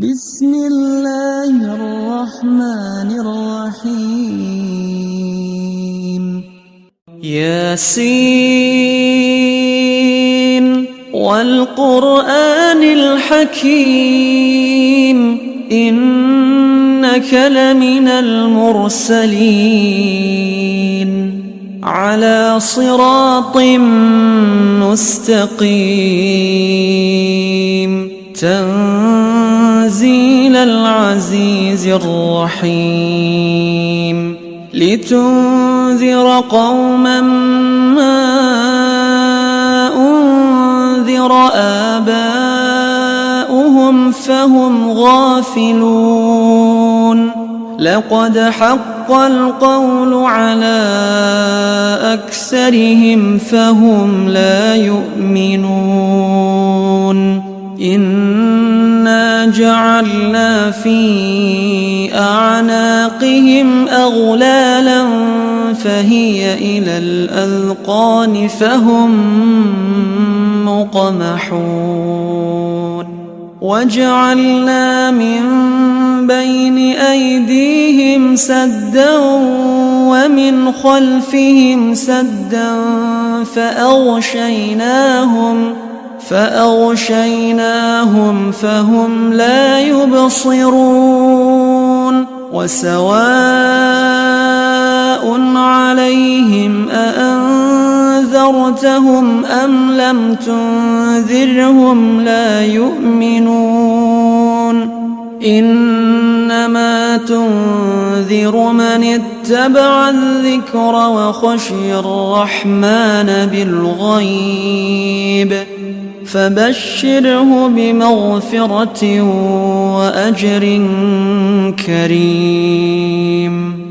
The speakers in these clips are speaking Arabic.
بسم الله الرحمن الرحيم ياسين والقرآن الحكيم إنك لمن المرسلين على صراط مستقيم تنزيل العزيز الرحيم لتنذر قوما ما أنذر آباؤهم فهم غافلون لقد حق القول على أكثرهم فهم لا يؤمنون إنا جعلنا في أعناقهم أغلالا فهي إلى الأذقان فهم مقمحون وجعلنا من بين أيديهم سدا ومن خلفهم سدا فأغشيناهم فهم لا يبصرون وسواء عليهم أأنذرتهم أم لم تنذرهم لا يؤمنون إنما تنذر من اتبع الذكر وخشي الرحمن بالغيب فبشره بمغفرة وأجر كريم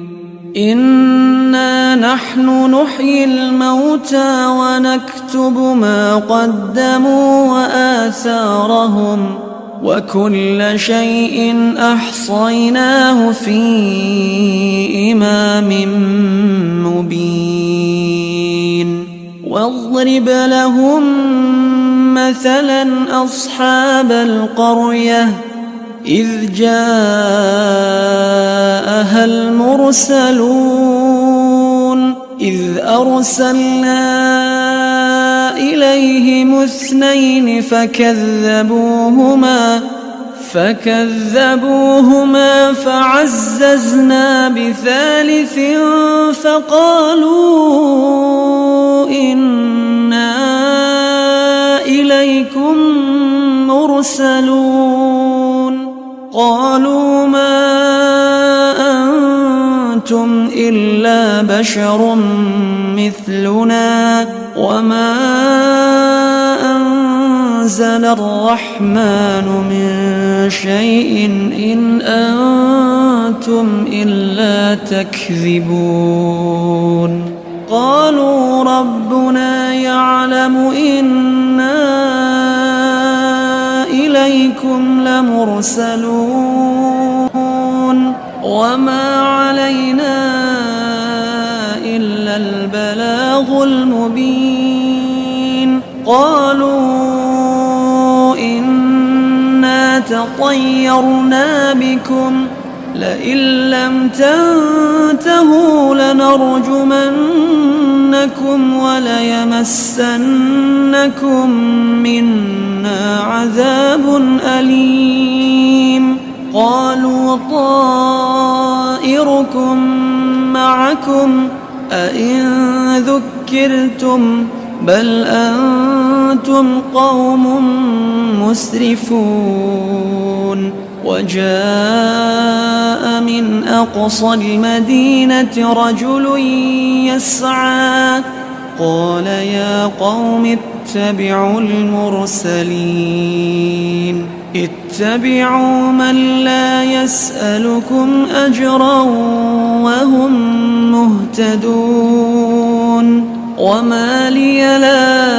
إنا نحن نحيي الموتى ونكتب ما قدموا وآثارهم وكل شيء أحصيناه في إمام مبين واضرب لهم مثلا أصحاب القرية إذ جاءها المرسلون إذ أرسلنا إليهم اثنين فكذبوهما فعززنا بثالث فقالوا إنا إليكم مرسلون قالوا ما أنتم إلا بشر مثلنا وما أنزل الرحمن من شيء إن أنتم إلا تكذبون قالوا ربنا يعلم إنا إليكم لمرسلون وما علينا إلا البلاغ المبين قالوا إنا تطيرنا بكم لئن لم تنتهوا لنرجمنكم وليمسنكم منا عذاب أليم قالوا طائركم معكم أئن ذكرتم بل أنتم قوم مسرفون وجاء من أقصى المدينة رجل يسعى قال يا قوم اتبعوا المرسلين اتبعوا من لا يسألكم أجرا وهم مهتدون وما لي لا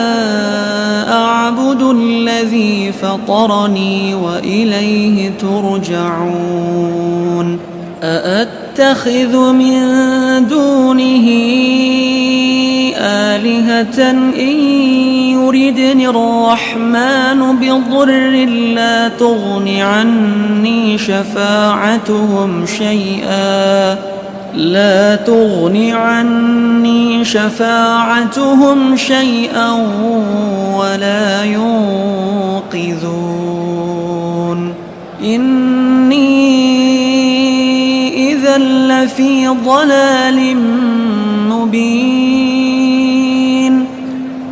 أعبد الذي فطرني وإليه ترجعون أأتخذ من دونه آلهة إن يردني الرحمن بضر لا تغن عني شفاعتهم شيئا ولا ينقذون إني إذا لفي ضلال مبين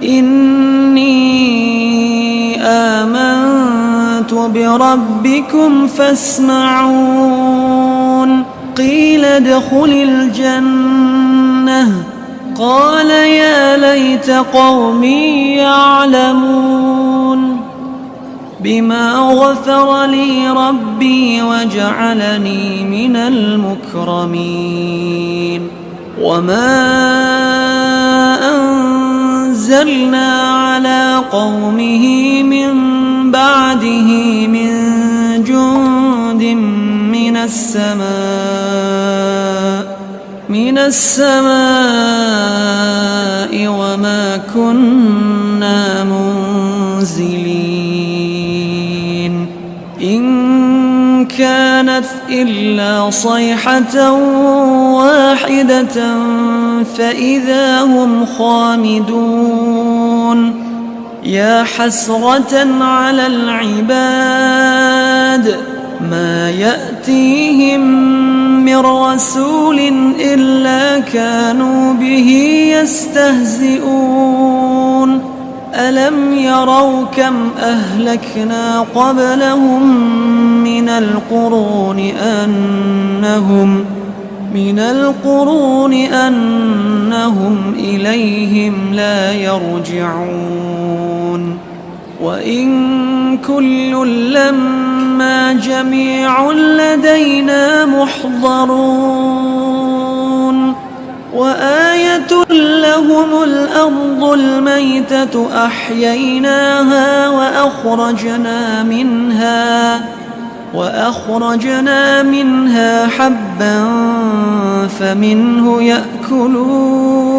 إني آمنت بربكم فاسمعون قيل ادخل الجنة قال يا ليت قومي يعلمون بما غفر لي ربي وجعلني من المكرمين وما أنزلنا على قومه من بعده من جند من السماء وما كنا منزلين إن كانت إلا صيحة واحدة فإذا هم خامدون يا حسرة على العباد ما يأتيهم من رسول إلا كانوا به يستهزئون ألم يروا كم أهلكنا قبلهم من القرون أنهم إليهم لا يرجعون وإن كل لما جميع لدينا محضرون وآية لهم الأرض الميتة أحييناها وأخرجنا منها حبا فمنه يأكلون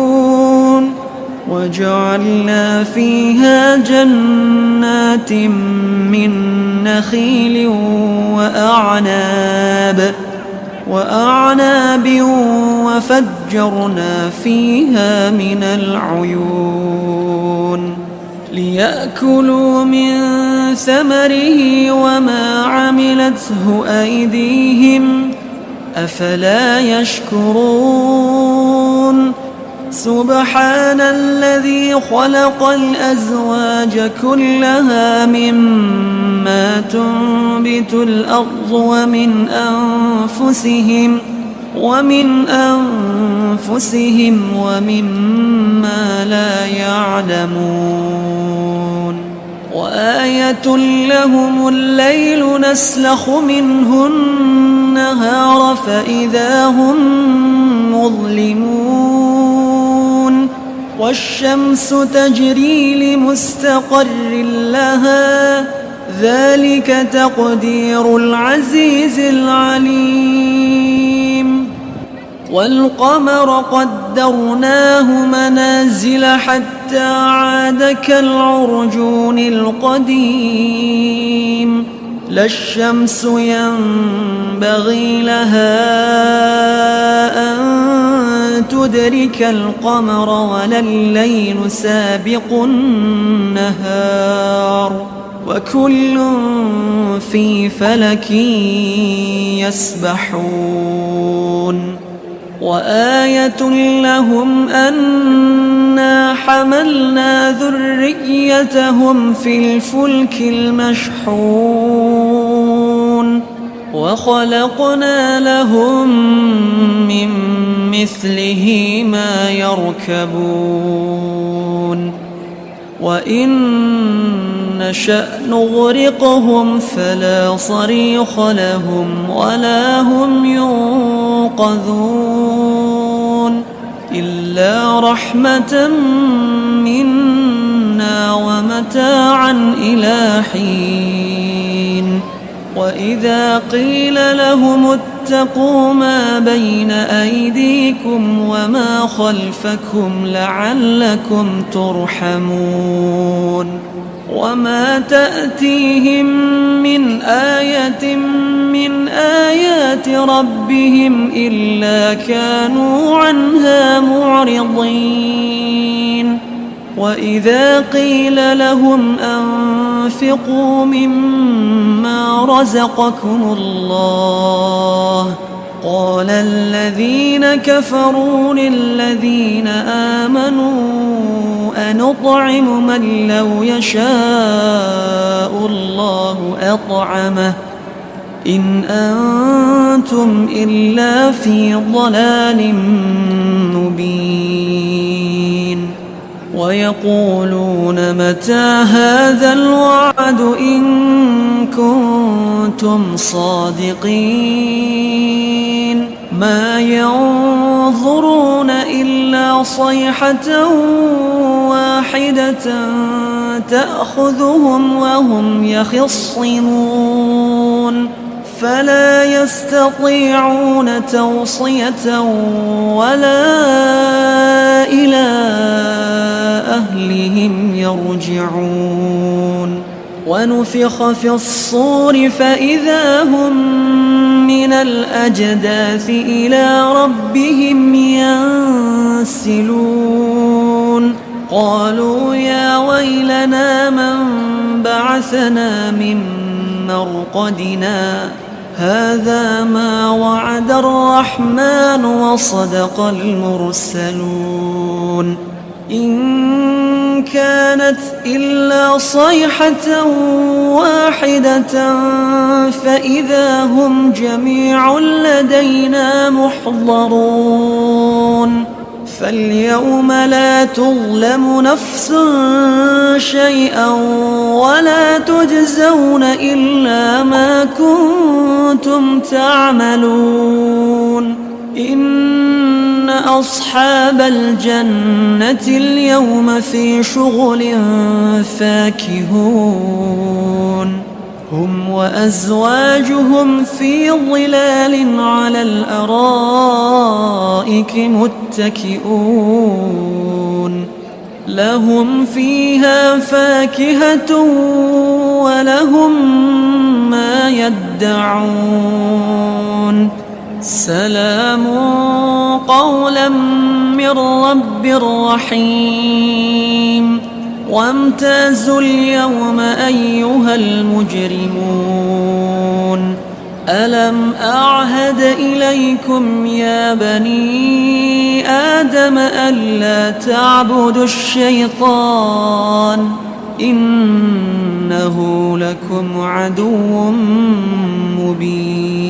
وجعلنا فيها جنات من نخيل وأعناب وفجرنا فيها من العيون ليأكلوا من ثمره وما عملته أيديهم أفلا يشكرون سبحان الذي خلق الأزواج كلها مما تنبت الأرض ومن أنفسهم ومما لا يعلمون وآية لهم الليل نسلخ منه النهار فإذا هم مظلمون والشمس تجري لمستقر لها ذلك تقدير العزيز العليم والقمر قدرناه منازل حتى عاد كالعرجون القديم لا الشمس ينبغي لها أن تدرك القمر ولا الليل سابق النهار وكل في فلك يسبحون وآية لهم أنا حملنا ذريتهم في الفلك المشحون وخلقنا لهم من مثله ما يركبون وإن نشأ نغرقهم فلا صريخ لهم ولا هم ينقذون إلا رحمة منا ومتاعا إلى حين وإذا قيل لهم اتقوا ما بين أيديكم وما خلفكم لعلكم ترحمون وما تأتيهم من آية من آيات ربهم إلا كانوا عنها معرضين وإذا قيل لهم أنفقوا مما رزقكم الله قال الذين كفروا للذين آمنوا أنطعم من لو يشاء الله أطعمه إن أنتم إلا في ضلال مبين ويقولون متى هذا الوعد إن كنتم صادقين ما ينظرون إلا صيحة واحدة تأخذهم وهم يخصمون فلا يستطيعون توصية ولا إلى أهلهم يرجعون ونفخ في الصور فإذا هم من الأجداث إلى ربهم ينسلون قالوا يا ويلنا من بعثنا من مرقدنا هذا ما وعد الرحمن وصدق المرسلون إن كانت إلا صيحة واحدة فإذا هم جميع لدينا محضرون فاليوم لا تظلم نفس شيئا ولا تجزون إلا ما كنتم تعملون إن أصحاب الجنة اليوم في شغل فاكهون هم وأزواجهم في ظلال على الأرائك متكئون لهم فيها فاكهة ولهم ما يدعون سلام قولا من رب رحيم وامتازوا اليوم أيها المجرمون ألم أعهد إليكم يا بني آدم ألا تعبدوا الشيطان إنه لكم عدو مبين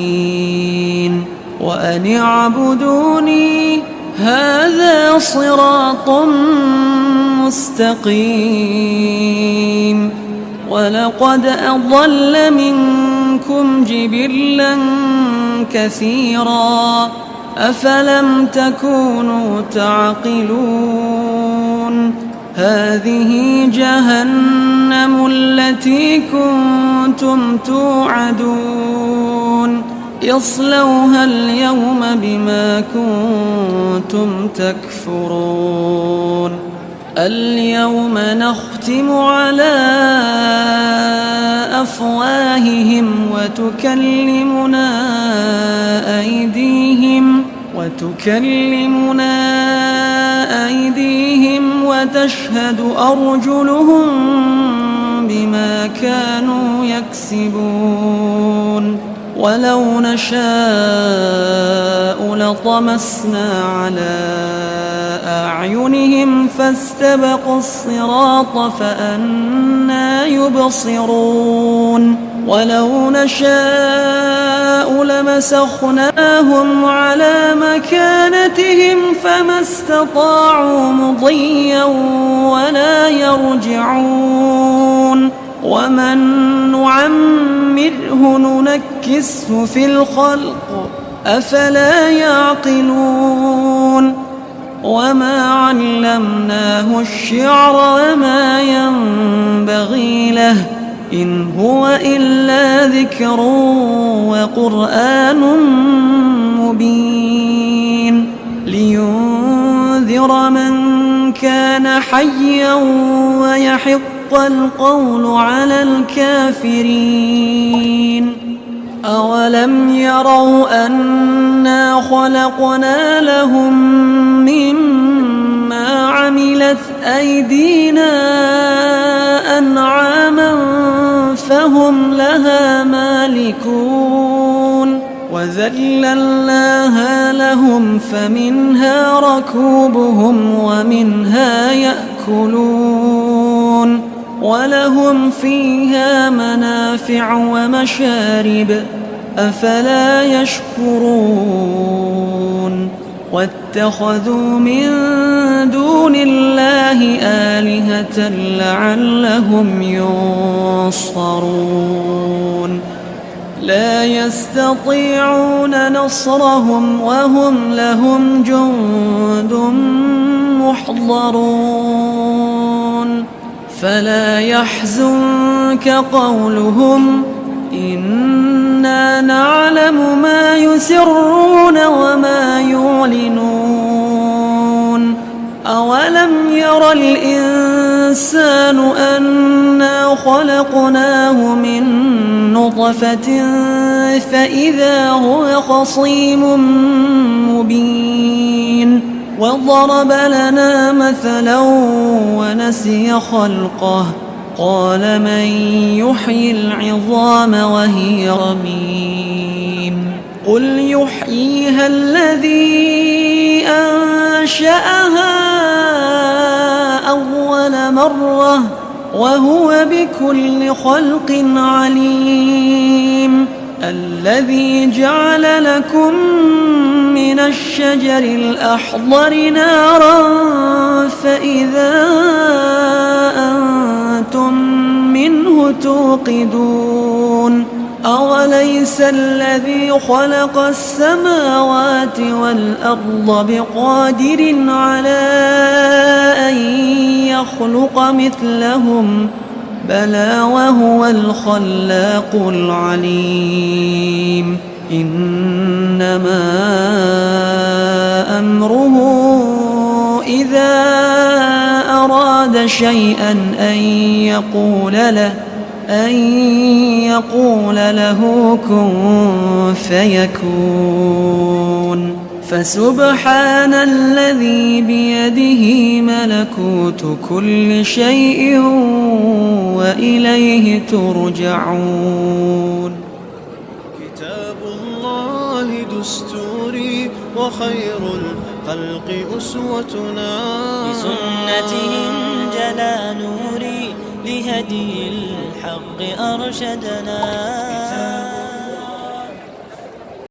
وأن اعبدوني هذا صراط مستقيم ولقد أضل منكم جبلا كثيرا أفلم تكونوا تعقلون هذه جهنم التي كنتم توعدون اصلوها اليوم بما كنتم تكفرون اليوم نختم على أفواههم وتكلمنا أيديهم وتشهد أرجلهم بما كانوا يكسبون ولو نشاء لطمسنا على أعينهم فاستبقوا الصراط فأنى يبصرون ولو نشاء لمسخناهم على مكانتهم فما استطاعوا مضيا ولا يرجعون ومن نعمره ننكسه في الخلق أفلا يعقلون وما علمناه الشعر وما ينبغي له إن هو إلا ذكر وقرآن مبين لينذر من كان حيا ويحق القول على الكافرين أولم يروا أنا خلقنا لهم مما عملت أيدينا أنعاما فهم لها مالكون وذللناها لهم فمنها ركوبهم ومنها يأكلون ولهم فيها منافع ومشارب أفلا يشكرون واتخذوا من دون الله آلهة لعلهم ينصرون لا يستطيعون نصرهم وهم لهم جند محضرون فلا يحزنك قولهم إنا نعلم ما يسرون وما يعلنون أولم ير الإنسان أنا خلقناه من نطفة فإذا هو خصيم مبين وضرب لنا مثلا ونسي خلقه قال من يحيي العظام وهي رميم قل يحييها الذي أنشأها أول مرة وهو بكل خلق عليم الذي جعل لكم من الشجر الأخضر نارا فإذا أنتم منه توقدون أوليس الذي خلق السماوات والأرض بقادر على أن يخلق مثلهم بلى وهو الخلاق العليم إنما أمره إذا أراد شيئا أن يقول له كن فيكون فسبحان الذي بيده ملكوت كل شيء وإليه ترجعون كتاب الله دستوري وخير الخلق أسوتنا بسنتهم جلا نوري لهدي الحق أرشدنا